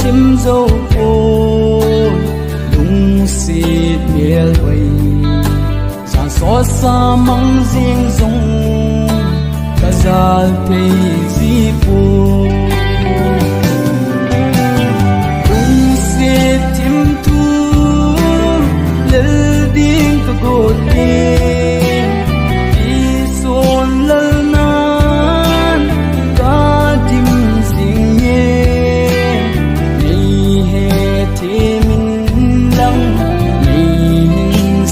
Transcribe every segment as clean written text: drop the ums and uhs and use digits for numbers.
chim dâu ôi lung xịt miel vây sáng xóa xa mong riêng rong cả gia thầy di phù lung xịt chim thu lỡ điên cả gột đêm đi xuân lỡ nan cả tim riêng nhé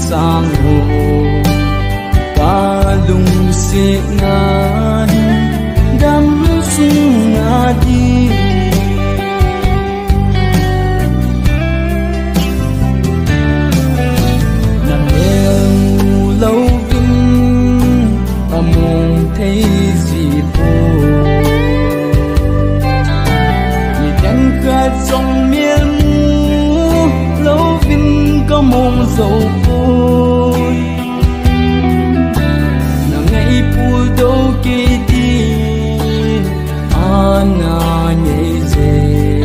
sang hồ ta lung xịt ngàn đắm sung ngã đi nằm nêu lâu vinh ta mong thấy gì vô vì chẳng khát trong miên mu lâu vinh có mong dấu vui nàng ngày phù đâu kê đi ana nhảy dề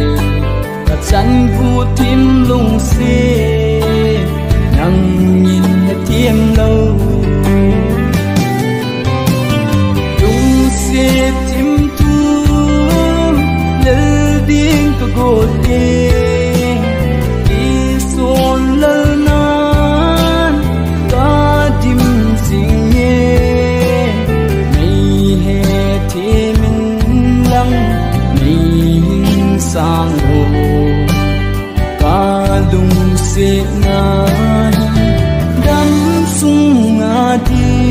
cả chân vu thêm lung xê nàng nhìn hết thiên lâu lung xê thêm thu lỡ điên cả gột đêm đi xuân lỡ nan cả tim riêng nhé mây hè thế mình lăng mây sang hồ cả lung xịt ngàn đắm sung ngã đi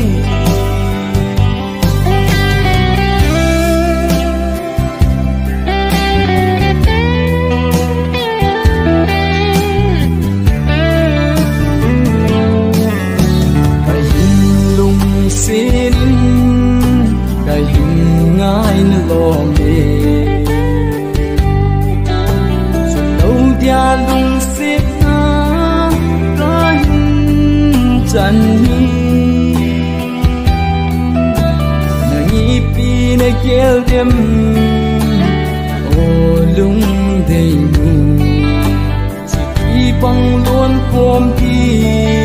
xin đại hình ngài lo mê lâu dia lung xếp na có hình chân hi na nhị pi na kêu đêm ô lung đầy nụ chỉ bằng luôn khom đi